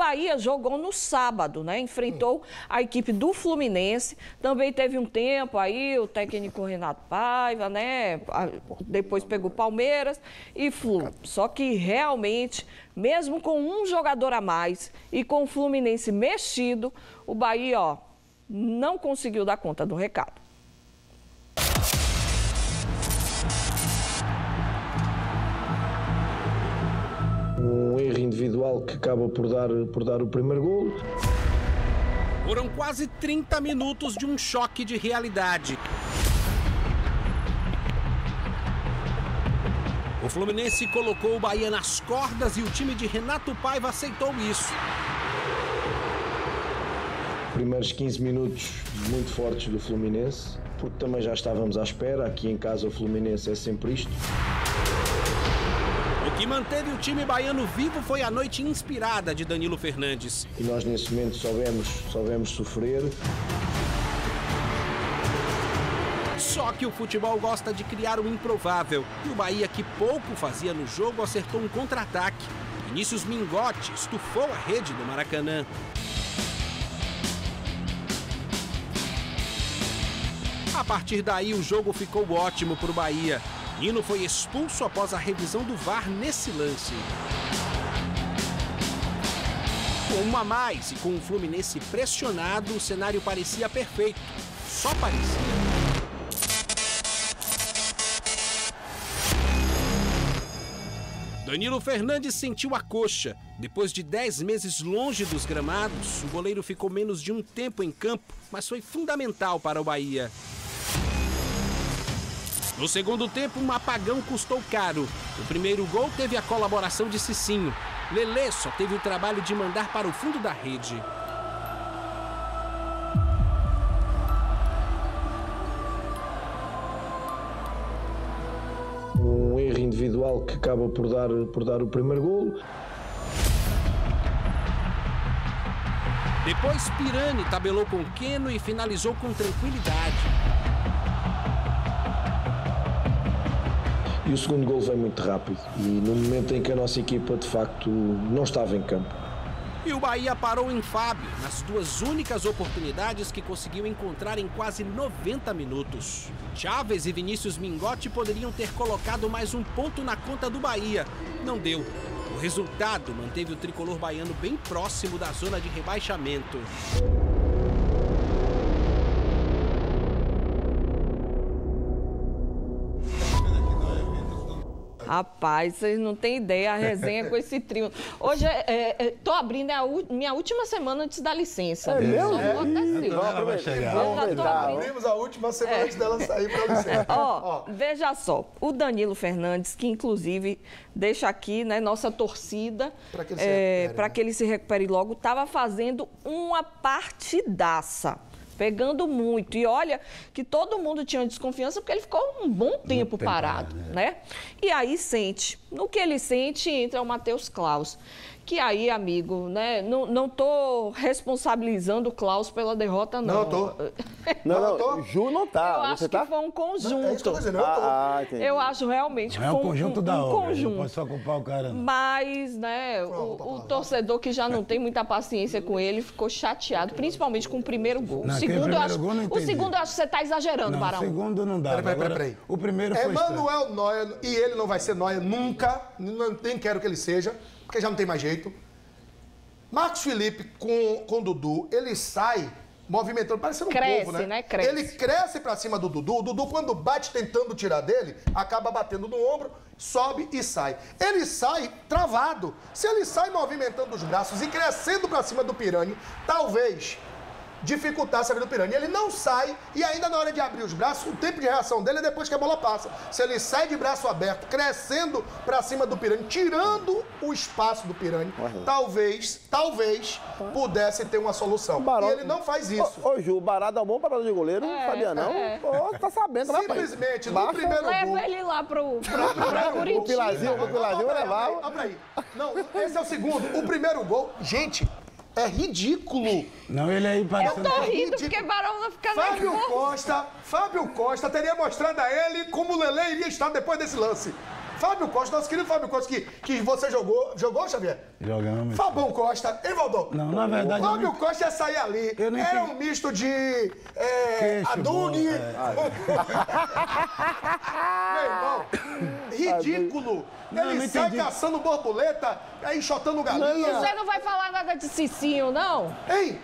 Bahia jogou no sábado, né? Enfrentou a equipe do Fluminense. Também teve um tempo aí, o técnico Renato Paiva, né? Depois pegou Palmeiras e Flu. Só que realmente, mesmo com um jogador a mais e com o Fluminense mexido, o Bahia, ó, não conseguiu dar conta do recado. Um erro individual que acaba por dar o primeiro golo. Foram quase 30 minutos de um choque de realidade. O Fluminense colocou o Bahia nas cordas e o time de Renato Paiva aceitou isso. Primeiros 15 minutos muito fortes do Fluminense, porque também já estávamos à espera. Aqui em casa o Fluminense é sempre isto. O que manteve o time baiano vivo foi a noite inspirada de Danilo Fernandes. E nós nesse momento soubemos sofrer. Só que o futebol gosta de criar o improvável. E o Bahia, que pouco fazia no jogo, acertou um contra-ataque. Vinícius Mingotti estufou a rede do Maracanã. A partir daí, o jogo ficou ótimo para o Bahia. Nino foi expulso após a revisão do VAR nesse lance. Com uma a mais e com o Fluminense pressionado, o cenário parecia perfeito. Só parecia. Danilo Fernandes sentiu a coxa. Depois de 10 meses longe dos gramados, o goleiro ficou menos de um tempo em campo, mas foi fundamental para o Bahia. No segundo tempo, um apagão custou caro. O primeiro gol teve a colaboração de Cicinho. Lelê só teve o trabalho de mandar para o fundo da rede. Um erro individual que acaba por dar o primeiro golo. Depois, Pirani tabelou com Keno e finalizou com tranquilidade. E o segundo gol veio muito rápido. E no momento em que a nossa equipa, de facto, não estava em campo. E o Bahia parou em Fábio, nas duas únicas oportunidades que conseguiu encontrar em quase 90 minutos. Chaves e Vinícius Mingotti poderiam ter colocado mais um ponto na conta do Bahia. Não deu. O resultado manteve o tricolor baiano bem próximo da zona de rebaixamento. Rapaz, vocês não têm ideia a resenha com esse trio. Hoje, tô abrindo minha última semana antes da licença. É mesmo? Ela vai chegar. Abrimos a última semana antes dela sair para licença. Ó, veja só, o Danilo Fernandes, que inclusive deixa aqui, né, nossa torcida, para que ele se recupere logo, estava fazendo uma partidaça. Pegando muito. E olha que todo mundo tinha desconfiança porque ele ficou um bom tempo parado, né? E aí sente. No que ele sente, entra o Matheus Klaus. Que aí, amigo, né? Não tô responsabilizando o Klaus pela derrota, não. Não, tô. Não, Ju não tá. Eu acho que foi um conjunto. Não, é isso que eu tô dizendo, eu acho realmente que foi um conjunto da obra. Conjunto. Não posso só culpar o cara, não. Mas, né, o torcedor que já não tem muita paciência com ele ficou chateado, principalmente com o primeiro gol. Não, o segundo, eu acho que você tá exagerando, Barão. O segundo não dá. Peraí. O primeiro foi Emanuel Neuer, e ele não vai ser Neuer nunca, nem quero que ele seja, porque já não tem mais jeito. Marcos Felipe com o Dudu, ele sai movimentando, parecendo um povo, né? Cresce. Ele cresce pra cima do Dudu. O Dudu, quando bate tentando tirar dele, acaba batendo no ombro, sobe e sai. Ele sai travado. Se ele sai movimentando os braços e crescendo pra cima do Pirani, talvez dificultasse a vida do Pirani. Ele não sai e ainda na hora de abrir os braços, o tempo de reação dele é depois que a bola passa. Se ele sai de braço aberto, crescendo pra cima do Pirani, tirando o espaço do Pirani, talvez pudesse ter uma solução. Barão, e ele não faz isso. Ô, Ju, o Barado é um bom parador de goleiro, não sabia não. Pô, tá sabendo, né, pai? Simplesmente, no primeiro gol... Leva ele lá pro Curitiba. O Pilarzinho vai levar. Olha pra aí. Não, esse é o segundo. O primeiro gol, gente... É ridículo. Não, ele aí parecendo... Eu tô rindo porque Barão vai ficar Fábio Costa teria mostrado a ele como o Lelê iria estar depois desse lance. Fábio Costa, nosso querido Fábio Costa, que você jogou, Xavier? Jogamos. Fabão Costa, hein, Valdão? Não, na verdade... Fábio Costa ia sair ali. Era um misto de... Adune... Meu irmão, ridículo. Ele sai caçando borboleta, aí enxotando galinha. Você não vai falar nada de Cicinho, não? Hein?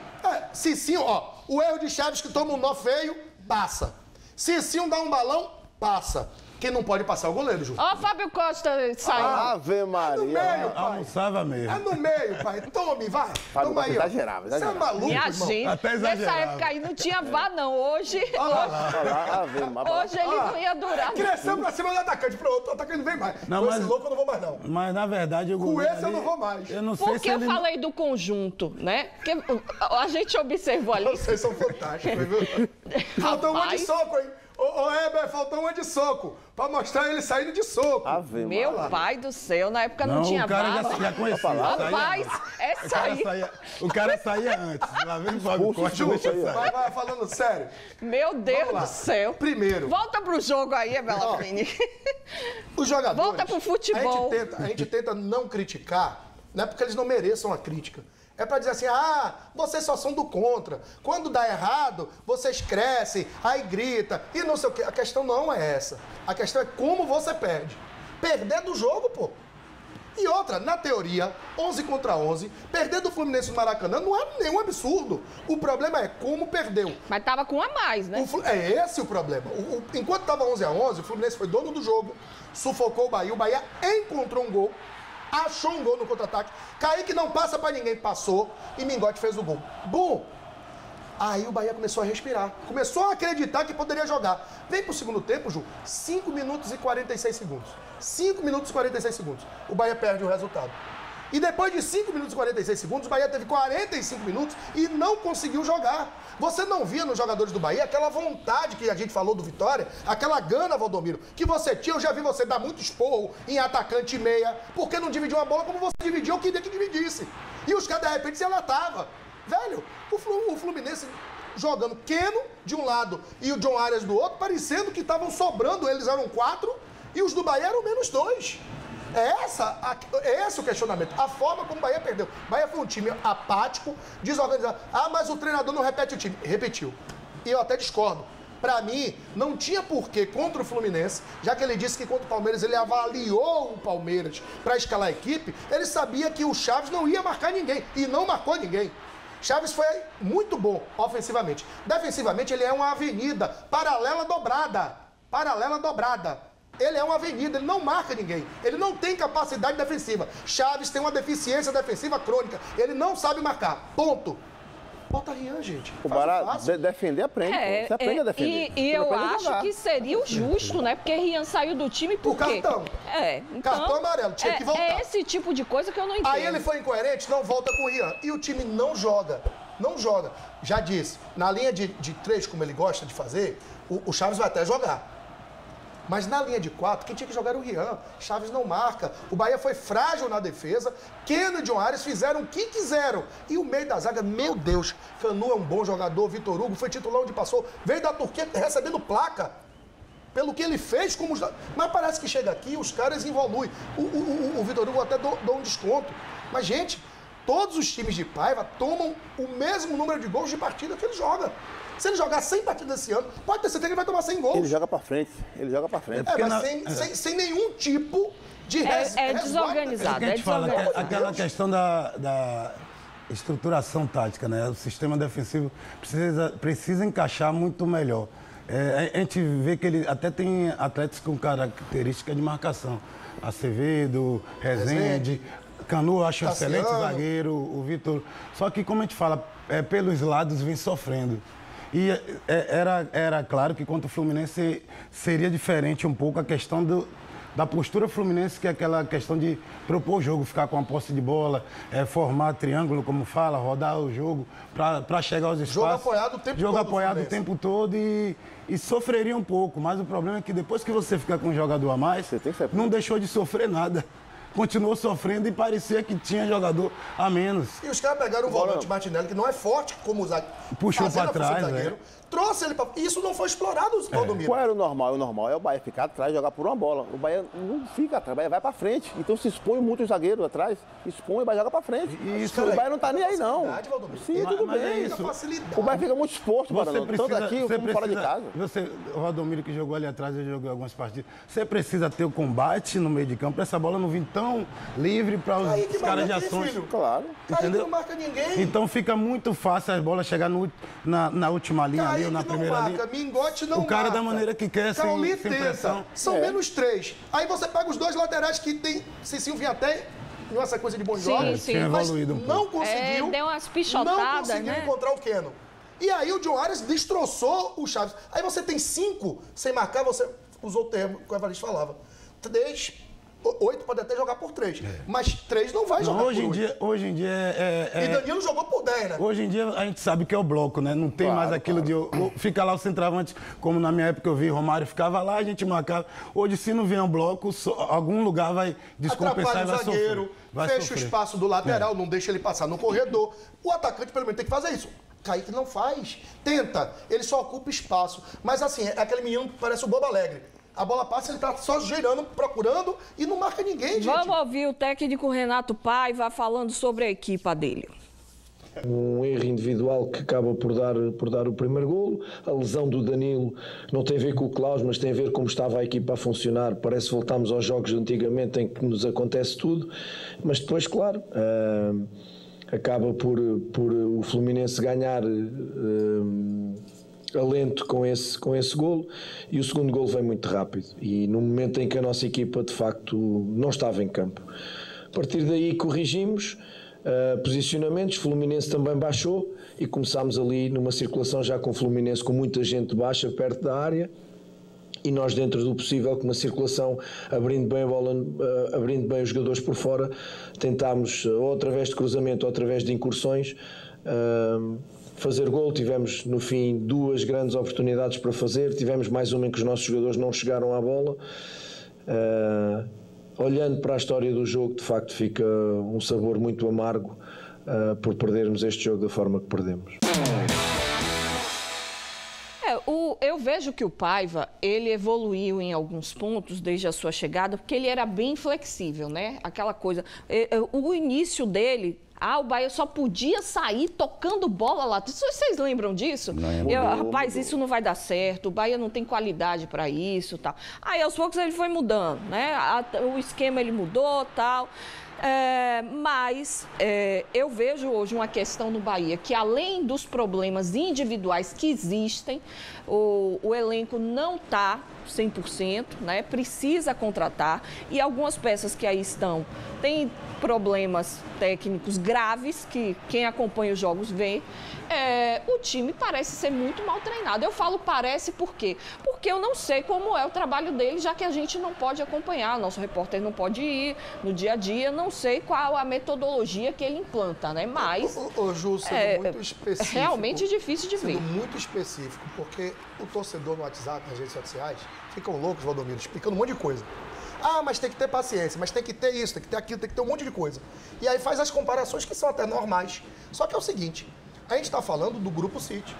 Cicinho, ó, o erro de Chaves que toma um nó feio, passa. Cicinho dá um balão, passa. Quem não pode passar é o goleiro, Ju. Ó, Fábio Costa saiu. Ave Maria. É no meio, pai. Almoçava mesmo. É no meio, pai. Tome, vai. Fábio Toma aí, ó. exagerava. Você é maluco, Minha irmão? gente, Até nessa exagerava. época aí não tinha VAR, não. Hoje Ave Maria. hoje ele não ia durar. Cresceu pra cima do atacante, pro outro, o atacante não vem mais. Não, Com esse louco eu não vou mais, não. Mas, na verdade, o Com goleiro esse eu não vou mais. Eu não sei Porque se eu ele... falei do conjunto, né? Porque a gente observou ali. Vocês são fantásticos, viu? Faltou uma de Rapaz. soco, hein? Ô, Heber, faltou uma de soco. Pra mostrar ele saindo de soco. Ave Meu Maria. pai do céu, na época não, Não, tinha o cara VAR. já conhecia. Rapaz, essa aí. O cara saía antes. Lá vem o Fábio Costa, deixa eu sair. Vai falando sério. Meu Deus Vamos lá. do céu. Primeiro, Volta pro jogo aí, Bela Fini. os jogadores... Volta pro futebol. A gente tenta não criticar, não é porque eles não mereçam a crítica. É pra dizer assim, vocês só são do contra. Quando dá errado, vocês crescem, aí grita, e não sei o quê. A questão não é essa. A questão é como você perde. Perder do jogo, pô. E outra, na teoria, 11 contra 11, perder do Fluminense no Maracanã não é nenhum absurdo. O problema é como perdeu. Mas tava com um a mais, né? É esse o problema. Enquanto estava 11-11, o Fluminense foi dono do jogo, sufocou o Bahia encontrou um gol, achou um gol no contra-ataque, Kaique não passa pra ninguém, passou, e Mingote fez o gol. Bum! Aí o Bahia começou a respirar, começou a acreditar que poderia jogar. Vem pro segundo tempo, Ju, 5 minutos e 46 segundos. 5 minutos e 46 segundos. O Bahia perde o resultado. E depois de 5 minutos e 46 segundos, o Bahia teve 45 minutos e não conseguiu jogar. Você não via nos jogadores do Bahia aquela vontade que a gente falou do Vitória, aquela gana, Valdomiro, que você tinha. Eu já vi você dar muito esporro em atacante e meia, porque não dividiu a bola como você dividiu, eu queria que dividisse. E os caras, de repente, se relatava. Velho, o Fluminense jogando Keno de um lado e o John Arias do outro, parecendo que estavam sobrando, eles eram 4 e os do Bahia eram -2. É esse o questionamento. A forma como o Bahia perdeu. O Bahia foi um time apático, desorganizado. Mas o treinador não repete o time. Repetiu. E eu até discordo. Pra mim, não tinha porquê contra o Fluminense, já que ele disse que contra o Palmeiras ele avaliou o Palmeiras pra escalar a equipe, ele sabia que o Chaves não ia marcar ninguém. E não marcou ninguém. Chaves foi muito bom ofensivamente. Defensivamente, ele é uma avenida paralela dobrada. Paralela dobrada. Ele é uma avenida, ele não marca ninguém. Ele não tem capacidade defensiva. Chaves tem uma deficiência defensiva crônica. Ele não sabe marcar. Ponto. Bota Rian, gente. O barato, defender aprende. Você aprende a defender. E eu acho que seria o justo, né? Porque Rian saiu do time por quê? O cartão. Então, Cartão amarelo, tinha que voltar. É esse tipo de coisa que eu não entendo. Aí ele foi incoerente, não volta com o Rian. E o time não joga. Não joga. Já disse, na linha de 3, como ele gosta de fazer, o Chaves vai até jogar. Mas na linha de 4, quem tinha que jogar era o Rian. Chaves não marca. O Bahia foi frágil na defesa. Keno e John Arias fizeram o que quiseram. E o meio da zaga, meu Deus. Canu é um bom jogador. Vitor Hugo foi titular onde passou. Veio da Turquia recebendo placa. Pelo que ele fez como... Mas parece que chega aqui os caras evoluem. O Vitor Hugo até dou um desconto. Mas, gente, todos os times de Paiva tomam o mesmo número de gols de partida que ele joga. Se ele jogar 100 partidas esse ano, pode ter certeza que ele vai tomar 100 gols. Ele joga pra frente. Mas sem nenhum tipo de É desorganizado. É que a gente fala, aquela questão da estruturação tática, né? O sistema defensivo precisa encaixar muito melhor. A gente vê que ele até tem atletas com característica de marcação. Acevedo, Rezende, Canu, acho um excelente zagueiro, o Vitor. Só que, como a gente fala, pelos lados vem sofrendo. E era claro que contra o Fluminense seria diferente um pouco a questão da postura fluminense, que é aquela questão de propor o jogo, ficar com a posse de bola, formar triângulo, como fala, rodar o jogo para chegar aos espaços. Jogo apoiado o tempo todo. Jogo apoiado o tempo todo e sofreria um pouco. Mas o problema é que depois que você fica com um jogador a mais, não deixou de sofrer nada. continuou sofrendo e parecia que tinha jogador a menos. E os caras pegaram o volante Martinelli, que não é forte como o zagueiro. Puxou para trás, trouxe ele para... Isso não foi explorado, Valdomiro. Qual era o normal? O normal é o Bahia ficar atrás e jogar por uma bola. O Bahia não fica atrás, o Bahia vai para frente. Então se expõe muito os zagueiros atrás, expõe e vai jogar para frente. Isso, o Bahia não tá nem aí, não. Sim, tudo bem. É isso. O Bahia fica muito exposto, tanto aqui como fora de casa. O Valdomiro que jogou ali atrás, eu joguei algumas partidas. Você precisa ter o combate no meio de campo, pra essa bola não vir tão livre para os caras de ações. Filho. Claro. Entendeu? Não marca ninguém. Então fica muito fácil as bolas chegar na última linha ali ou na primeira linha. Mingote não o cara marca. Da maneira que quer, sem pressão. São menos 3. Aí você pega os dois laterais que tem Cicinho vinha até em uma sequência de bons jogos. Sim. Mas evoluído não conseguiu. Deu umas pichotadas, não conseguiu encontrar o Keno. E aí o John Arias destroçou o Chaves. Aí você tem 5 sem marcar, você usou o termo que o Evaristo falava. 8 pode até jogar por 3, mas 3 não vai jogar hoje por 8. Hoje em dia E Danilo jogou por 10, né? Hoje em dia a gente sabe que é o bloco, né? Não tem mais aquilo de... Fica lá o centroavante, como na minha época eu vi, Romário ficava lá, a gente marcava. Hoje, se não vier um bloco, algum lugar vai descompensar e vai zagueiro, sofrer. Fecha o espaço do lateral, não deixa ele passar no corredor. O atacante, pelo menos, tem que fazer isso. Kaique não faz. Tenta. Ele só ocupa espaço. Mas assim, é aquele menino que parece o Bobo Alegre. A bola passa, ele tá só girando, procurando e não marca ninguém, gente. Vamos ouvir o técnico Renato Paiva falando sobre a equipa dele. Um erro individual que acaba por dar o primeiro golo. A lesão do Danilo não tem a ver com o Klaus, mas tem a ver como estava a equipa a funcionar. Parece que voltámos aos jogos de antigamente em que nos acontece tudo. Mas depois, claro, acaba por o Fluminense ganhar alento com esse golo, e o segundo golo vem muito rápido e no momento em que a nossa equipa de facto não estava em campo. A partir daí corrigimos posicionamentos, o Fluminense também baixou e começámos ali numa circulação já com o Fluminense com muita gente baixa perto da área, e nós dentro do possível, com uma circulação abrindo bem a bola, abrindo bem os jogadores por fora, tentámos ou através de cruzamento ou através de incursões fazer gol. Tivemos no fim 2 grandes oportunidades para fazer, tivemos mais uma em que os nossos jogadores não chegaram à bola. Olhando para a história do jogo, de facto fica um sabor muito amargo por perdermos este jogo da forma que perdemos. Eu vejo que o Paiva, ele evoluiu em alguns pontos desde a sua chegada, porque ele era bem flexível, né? Aquela coisa, o início dele... o Bahia só podia sair tocando bola lá. Vocês lembram disso? Rapaz, isso não vai dar certo, o Bahia não tem qualidade para isso, tal. Aí, aos poucos, ele foi mudando, né? O esquema, ele mudou, tal. Mas eu vejo hoje uma questão no Bahia que, além dos problemas individuais que existem, o elenco não está 100%, né? Precisa contratar, e algumas peças que aí estão têm problemas técnicos graves que quem acompanha os jogos vê. O time parece ser muito mal treinado. Eu falo parece por quê? Porque eu não sei como é o trabalho dele, já que a gente não pode acompanhar, nosso repórter não pode ir no dia a dia, não sei qual a metodologia que ele implanta, né? Mas Ju, sendo muito específico, realmente difícil de ver. Sendo muito específico, porque o torcedor no WhatsApp, nas redes sociais, ficam loucos, Valdomiro, explicando um monte de coisa. Mas tem que ter paciência, mas tem que ter isso, tem que ter aquilo, tem que ter um monte de coisa. E aí faz as comparações que são até normais. Só que é o seguinte, a gente está falando do Grupo City.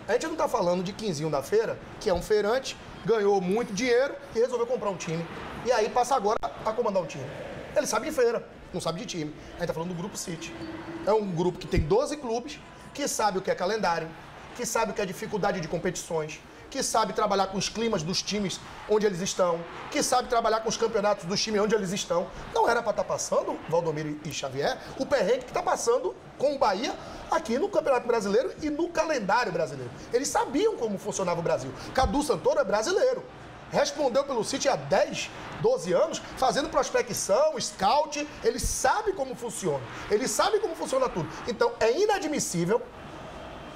A gente não está falando de Quinzinho da Feira, que é um feirante, ganhou muito dinheiro e resolveu comprar um time. E aí passa agora a comandar um time. Ele sabe de feira, não sabe de time. A gente está falando do Grupo City. É um grupo que tem 12 clubes, que sabe o que é calendário, que sabe o que é dificuldade de competições, que sabe trabalhar com os climas dos times onde eles estão, que sabe trabalhar com os campeonatos dos times onde eles estão. Não era para estar passando, Valdomiro e Xavier, o perrengue que está passando com o Bahia aqui no Campeonato Brasileiro e no calendário brasileiro. Eles sabiam como funcionava o Brasil. Cadu Santoro é brasileiro. Respondeu pelo City há 10, 12 anos, fazendo prospecção, scout. Ele sabe como funciona. Ele sabe como funciona tudo. Então, é inadmissível,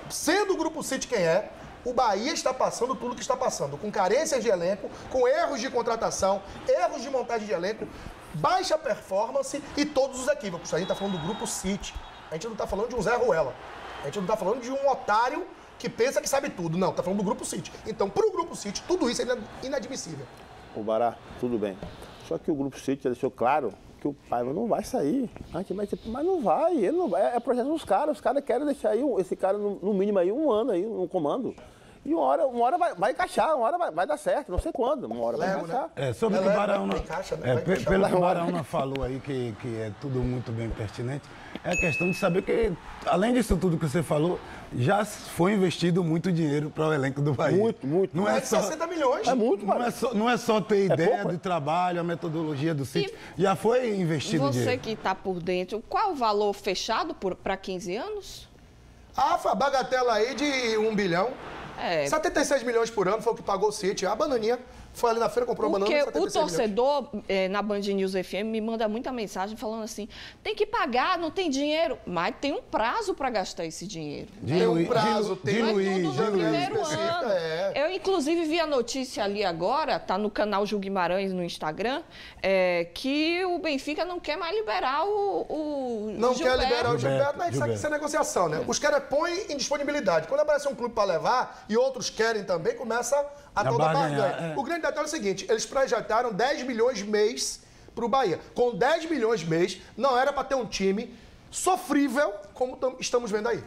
sendo o Grupo City quem é, o Bahia está passando tudo o que está passando, com carências de elenco, com erros de contratação, erros de montagem de elenco, baixa performance e todos os equívocos. A gente está falando do Grupo City. A gente não está falando de um Zé Ruela. A gente não está falando de um otário que pensa que sabe tudo. Não, está falando do Grupo City. Então, para o Grupo City, tudo isso é inadmissível. O Bará, tudo bem. Só que o Grupo City já deixou claro que o Paiva não vai sair. Mas não vai, ele não vai. É projeto dos caras. Os caras querem deixar aí esse cara, no mínimo, aí, 1 ano aí, no comando. E uma hora vai encaixar, uma hora vai dar certo, não sei quando, uma hora vai encaixar. Sobre o que o Baraúna, pelo que o Baraúna falou aí, que é tudo muito bem pertinente, é a questão de saber que, além disso tudo que você falou, já foi investido muito dinheiro para o elenco do Bahia. Muito. Não é só 60 milhões. É muito, não é só ter ideia de trabalho, a metodologia do sítio, já foi investido dinheiro. Você que está por dentro, qual o valor fechado para 15 anos? A bagatela aí de 1 bilhão. 76 milhões por ano foi o que pagou o City. A bananinha foi ali na feira, comprou a banana. Porque o torcedor na Band News FM me manda muita mensagem falando assim, tem que pagar, não tem dinheiro. Mas tem um prazo para gastar esse dinheiro. Tem um prazo, tem tudo no primeiro ano. Eu, inclusive, vi a notícia ali agora, tá no canal Gil Guimarães no Instagram, que o Benfica não quer mais liberar o Não Gilberto. quer liberar o Gilberto, mas isso é negociação, né? Os caras põem em disponibilidade. Quando aparece um clube para levar e outros querem também, começa a tal da barganha. O grande detalhe é o seguinte, eles projetaram 10 milhões mês para o Bahia. Com 10 milhões mês, não era para ter um time sofrível como estamos vendo aí.